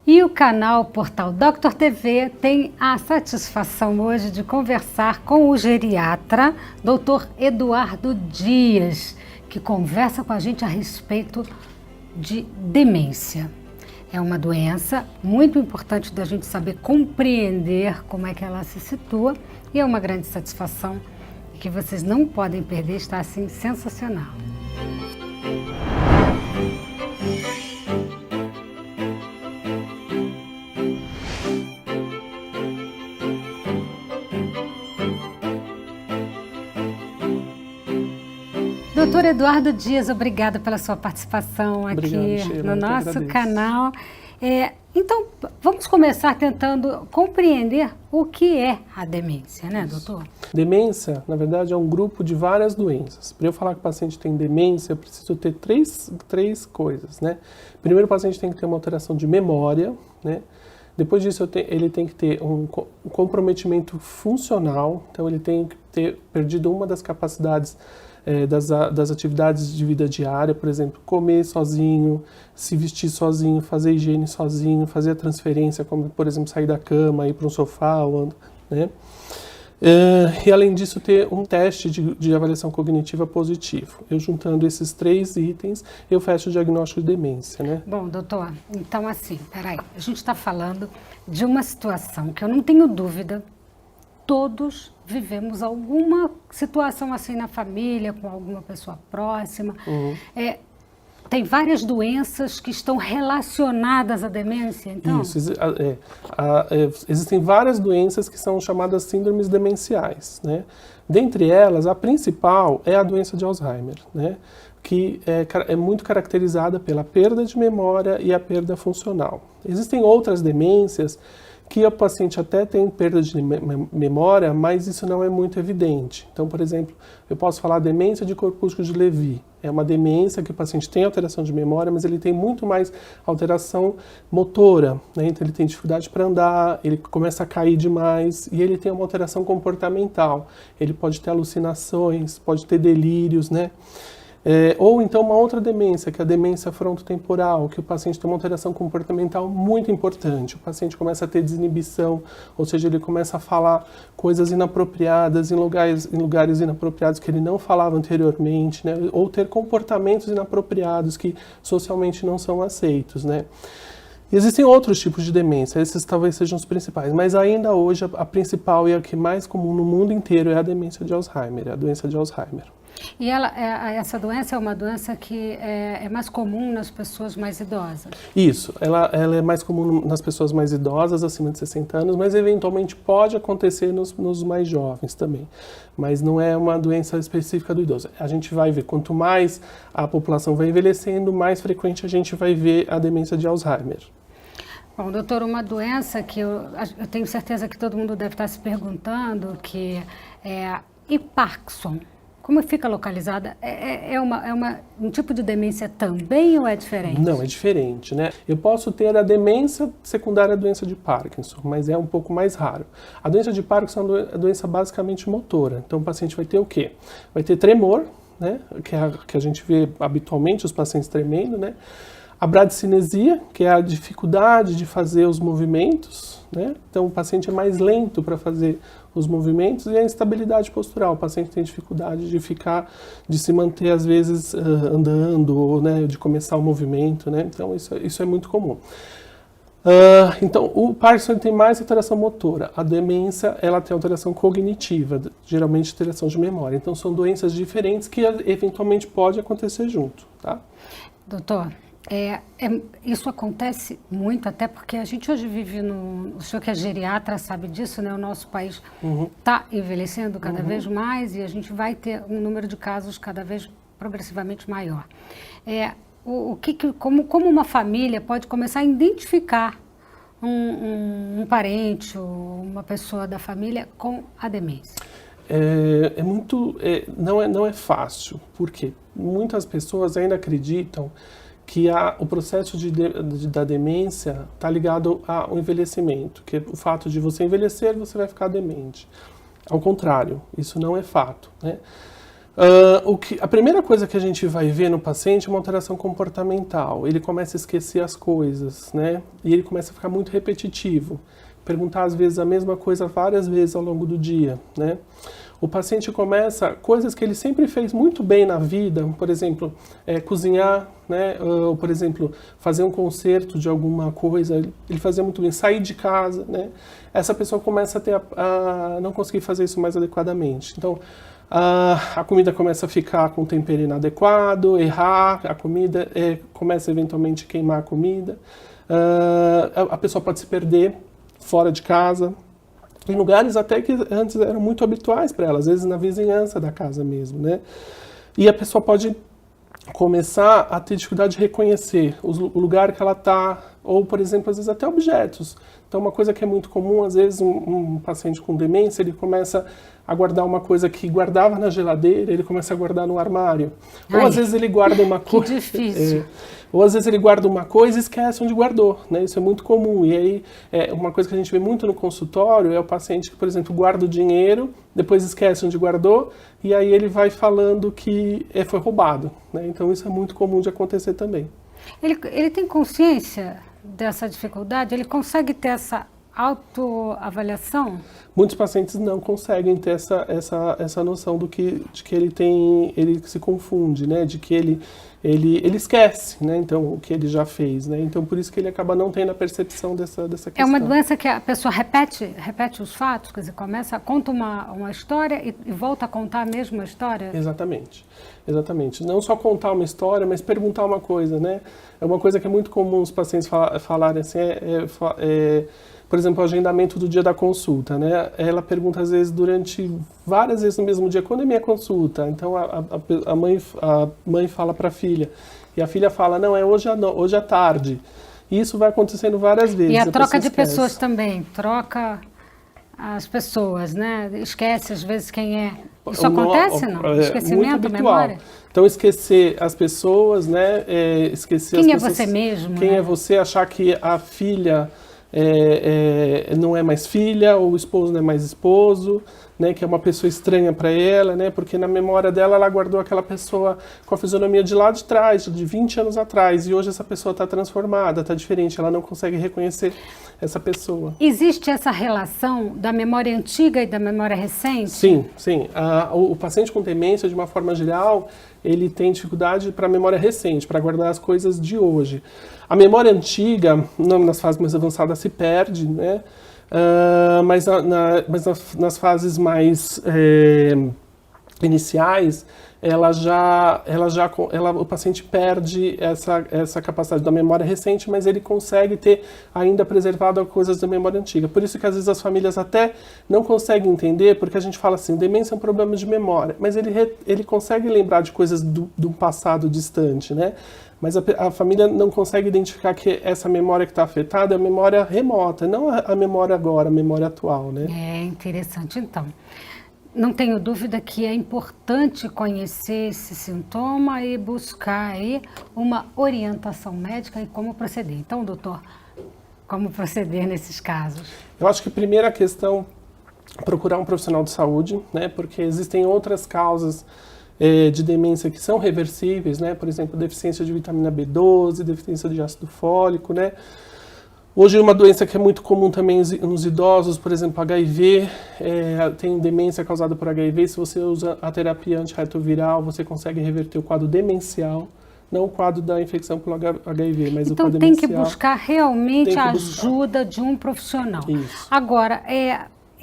E o canal Portal Doctor TV tem a satisfação hoje de conversar com o geriatra, Dr. Eduardo Dias, que conversa com a gente a respeito de demência. É uma doença muito importante da gente saber compreender como é que ela se situa e é uma grande satisfação que vocês não podem perder, está assim sensacional. Doutor Eduardo Dias, obrigada pela sua participação aqui no nosso canal. Então, vamos começar tentando compreender o que é a demência, né, doutor? Demência, na verdade, é um grupo de várias doenças. Para eu falar que o paciente tem demência, eu preciso ter três coisas, né? Primeiro, o paciente tem que ter uma alteração de memória, né? Depois disso, ele tem que ter um comprometimento funcional, então ele tem que ter perdido uma das capacidades das atividades de vida diária, por exemplo, comer sozinho, se vestir sozinho, fazer higiene sozinho, fazer a transferência, como por exemplo sair da cama, ir para um sofá, né? E além disso ter um teste de avaliação cognitiva positivo. Eu juntando esses três itens, eu fecho o diagnóstico de demência, né? Bom, doutor, então assim, peraí, a gente está falando de uma situação que eu não tenho dúvida, todos vivemos alguma situação assim na família, com alguma pessoa próxima. Tem várias doenças que estão relacionadas à demência, então? Isso, existem várias doenças que são chamadas síndromes demenciais, né? Dentre elas, a principal é a doença de Alzheimer, né? Que é muito caracterizada pela perda de memória e a perda funcional. Existem outras demências que o paciente até tem perda de memória, mas isso não é muito evidente. Então, por exemplo, eu posso falar demência de corpúsculo de Lewy. É uma demência que o paciente tem alteração de memória, mas ele tem muito mais alteração motora, né? Então ele tem dificuldade para andar, ele começa a cair demais e ele tem uma alteração comportamental. Ele pode ter alucinações, pode ter delírios, né? Ou então uma outra demência, que é a demência frontotemporal, que o paciente tem uma alteração comportamental muito importante. O paciente começa a ter desinibição, ou seja, ele começa a falar coisas inapropriadas em lugares inapropriados que ele não falava anteriormente, né? Ou ter comportamentos inapropriados que socialmente não são aceitos, né? E existem outros tipos de demência, esses talvez sejam os principais, mas ainda hoje a principal e a que mais comum no mundo inteiro é a demência de Alzheimer, é a doença de Alzheimer. E essa doença é uma doença que é mais comum nas pessoas mais idosas? Isso, ela é mais comum nas pessoas mais idosas, acima de 60 anos, mas eventualmente pode acontecer nos mais jovens também. Mas não é uma doença específica do idoso. A gente vai ver, quanto mais a população vai envelhecendo, mais frequente a gente vai ver a demência de Alzheimer. Bom, doutor, uma doença que eu tenho certeza que todo mundo deve estar se perguntando, que é e Parkinson. Como fica localizada? É um tipo de demência também ou é diferente? Não, é diferente, né? Eu posso ter a demência secundária à doença de Parkinson, mas é um pouco mais raro. A doença de Parkinson é uma doença basicamente motora. Então o paciente vai ter o quê? Vai ter tremor, né? Que a gente vê habitualmente os pacientes tremendo, né? A bradicinesia, que é a dificuldade de fazer os movimentos, né? Então o paciente é mais lento para fazer os movimentos, e a instabilidade postural. O paciente tem dificuldade de se manter às vezes andando, ou, né, de começar o movimento, né? Então isso é muito comum. Então o Parkinson tem mais alteração motora. A demência, ela tem alteração cognitiva, geralmente alteração de memória. Então são doenças diferentes que eventualmente pode acontecer junto, tá? Doutor, isso acontece muito, até porque a gente hoje vive o senhor que é geriatra sabe disso, né? O nosso país está envelhecendo cada vez mais e a gente vai ter um número de casos cada vez progressivamente maior. Como uma família pode começar a identificar um parente ou uma pessoa da família com a demência? Não é fácil, porque muitas pessoas ainda acreditam que o processo da demência está ligado ao envelhecimento, que é o fato de você envelhecer, você vai ficar demente. Ao contrário, isso não é fato, né? A primeira coisa que a gente vai ver no paciente é uma alteração comportamental. Ele começa a esquecer as coisas, né? E ele começa a ficar muito repetitivo. Perguntar, às vezes, a mesma coisa várias vezes ao longo do dia, né? O paciente começa, coisas que ele sempre fez muito bem na vida, por exemplo, cozinhar, né? Ou, por exemplo, fazer um conserto de alguma coisa, ele fazia muito bem, sair de casa, né? Essa pessoa começa a não conseguir fazer isso mais adequadamente. Então, a comida começa a ficar com tempero inadequado, errar a comida, começa eventualmente a queimar a comida. A pessoa pode se perder fora de casa, em lugares até que antes eram muito habituais para ela, às vezes na vizinhança da casa mesmo, né? E a pessoa pode começar a ter dificuldade de reconhecer o lugar que ela está, ou, por exemplo, às vezes até objetos. Então, uma coisa que é muito comum, às vezes, um paciente com demência, ele começa a guardar uma coisa que guardava na geladeira, ele começa a guardar no armário. Ou, às vezes, ele guarda uma coisa... Que difícil. Ou, às vezes, ele guarda uma coisa e esquece onde guardou, né? Isso é muito comum. E aí, uma coisa que a gente vê muito no consultório é o paciente que, por exemplo, guarda o dinheiro, depois esquece onde guardou, e aí ele vai falando que foi roubado, né? Então, isso é muito comum de acontecer também. Ele tem consciência dessa dificuldade? Ele consegue ter essa autoavaliação? Muitos pacientes não conseguem ter essa noção de que ele se confunde, né? De que ele esquece, né? Então, o que ele já fez, né? Então, por isso que ele acaba não tendo a percepção dessa questão. É uma doença que a pessoa repete os fatos, quer dizer, conta uma história e volta a contar a mesma história? Exatamente, exatamente. Não só contar uma história, mas perguntar uma coisa, né? É uma coisa que é muito comum os pacientes falarem assim, por exemplo, o agendamento do dia da consulta, né? Ela pergunta, às vezes, várias vezes no mesmo dia, quando é minha consulta? Então, a mãe fala para a filha, e a filha fala, não, é hoje à tarde. E isso vai acontecendo várias vezes. E a troca de pessoas também, troca as pessoas, né? Esquece, às vezes, quem é. Isso acontece, não? Esquecimento, memória? Então, esquecer as pessoas, né? Esquecer as pessoas. Quem é você mesmo? Quem né? é você, achar que a filha... não é mais filha, ou o esposo não é mais esposo, né, que é uma pessoa estranha para ela, né, porque na memória dela ela guardou aquela pessoa com a fisionomia de lá de trás, de 20 anos atrás, e hoje essa pessoa está transformada, está diferente, ela não consegue reconhecer essa pessoa. Existe essa relação da memória antiga e da memória recente? Sim, sim. O paciente com demência, de uma forma geral, ele tem dificuldade para a memória recente, para guardar as coisas de hoje. A memória antiga, nas fases mais avançadas, se perde, né? Mas nas fases mais iniciais, o paciente perde essa capacidade da memória recente, mas ele consegue ter ainda preservado coisas da memória antiga. Por isso que às vezes as famílias até não conseguem entender, porque a gente fala assim, demência é um problema de memória, mas ele consegue lembrar de coisas do passado distante, né? Mas a família não consegue identificar que essa memória que está afetada é a memória remota, não a memória agora, a memória atual, né? É interessante, então. Não tenho dúvida que é importante conhecer esse sintoma e buscar aí uma orientação médica e como proceder. Então, doutor, como proceder nesses casos? Eu acho que a primeira questão é procurar um profissional de saúde, né? Porque existem outras causas de demência que são reversíveis, né? Por exemplo, deficiência de vitamina B12, deficiência de ácido fólico, né? Hoje uma doença que é muito comum também nos idosos, por exemplo, HIV, tem demência causada por HIV, se você usa a terapia antirretroviral, você consegue reverter o quadro demencial, não o quadro da infecção pelo HIV, mas o quadro demencial. Então tem que buscar realmente a ajuda de um profissional. Isso. Agora,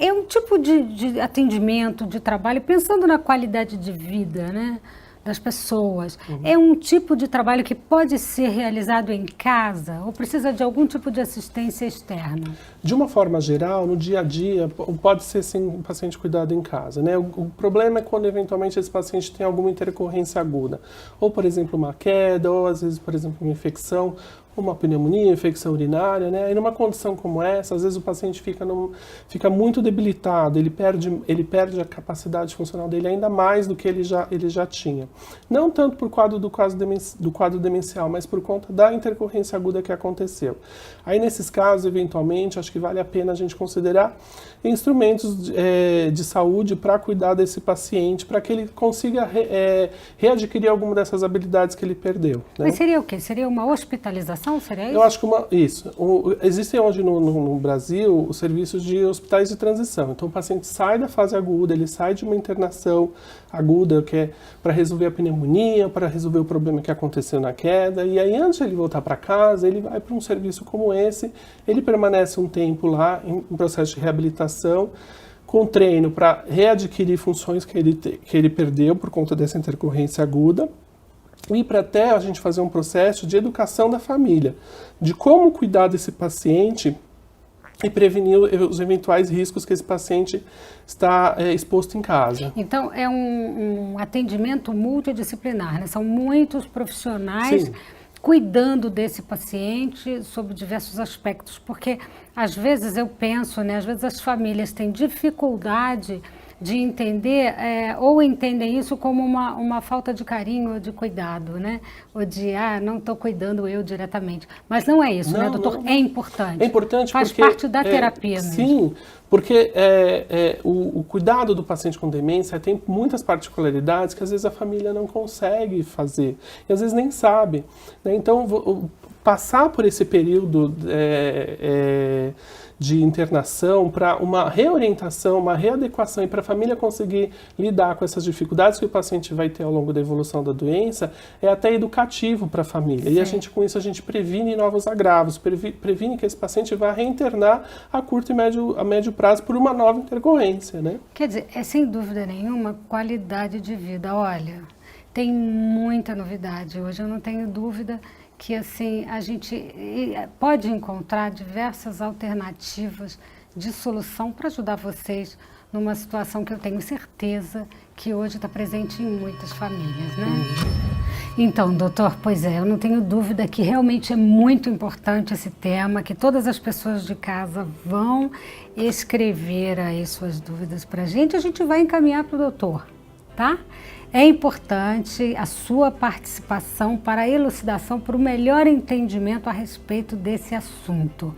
é um tipo de atendimento, de trabalho, pensando na qualidade de vida, né, das pessoas. Uhum. É um tipo de trabalho que pode ser realizado em casa ou precisa de algum tipo de assistência externa? De uma forma geral, no dia a dia, pode ser sim um paciente cuidado em casa, né? O problema é quando eventualmente esse paciente tem alguma intercorrência aguda. Ou, por exemplo, uma queda, ou às vezes, por exemplo, uma infecção, uma pneumonia, infecção urinária, né? E numa condição como essa, às vezes o paciente fica muito debilitado, ele perde a capacidade funcional dele ainda mais do que ele já tinha. Não tanto por do quadro demencial, mas por conta da intercorrência aguda que aconteceu. Aí nesses casos, eventualmente, acho que vale a pena a gente considerar instrumentos de saúde para cuidar desse paciente, para que ele consiga readquirir alguma dessas habilidades que ele perdeu. Né? Mas seria o quê? Seria uma hospitalização? Seria isso? Eu acho que isso. Existem hoje no Brasil os serviços de hospitais de transição. Então o paciente sai da fase aguda, ele sai de uma internação aguda, que é para resolver a pneumonia, para resolver o problema que aconteceu na queda, e aí antes de ele voltar para casa, ele vai para um serviço como esse, ele permanece um tempo lá em processo de reabilitação, com treino para readquirir funções que ele perdeu por conta dessa intercorrência aguda, e para até a gente fazer um processo de educação da família, de como cuidar desse paciente e prevenir os eventuais riscos que esse paciente está exposto em casa. Então, é um atendimento multidisciplinar, né? São muitos profissionais Sim. cuidando desse paciente sob diversos aspectos, porque às vezes eu penso, né? Às vezes as famílias têm dificuldade de entender, ou entendem isso como uma falta de carinho ou de cuidado, né? Ou de, não estou cuidando eu diretamente. Mas não é isso, né, doutor? É importante. É importante Faz porque... parte da terapia mesmo. Sim, porque o cuidado do paciente com demência tem muitas particularidades que às vezes a família não consegue fazer, e às vezes nem sabe. Né? Então, passar por esse período de internação para uma reorientação, uma readequação e para a família conseguir lidar com essas dificuldades que o paciente vai ter ao longo da evolução da doença, é até educativo para a família. Sim. E com isso a gente previne novos agravos, previne que esse paciente vá reinternar a curto e a médio prazo por uma nova intercorrência, né? Quer dizer, é sem dúvida nenhuma qualidade de vida. Olha, tem muita novidade hoje, eu não tenho dúvida que assim a gente pode encontrar diversas alternativas de solução para ajudar vocês numa situação que eu tenho certeza que hoje está presente em muitas famílias, né? Então, doutor, pois eu não tenho dúvida que realmente é muito importante esse tema, que todas as pessoas de casa vão escrever aí suas dúvidas para a gente vai encaminhar para o doutor, tá? É importante a sua participação para a elucidação, para o melhor entendimento a respeito desse assunto.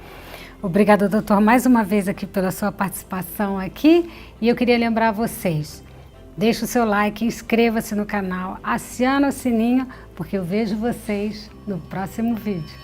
Obrigada, doutor, mais uma vez aqui pela sua participação aqui. E eu queria lembrar vocês, deixe o seu like, inscreva-se no canal, acione o sininho, porque eu vejo vocês no próximo vídeo.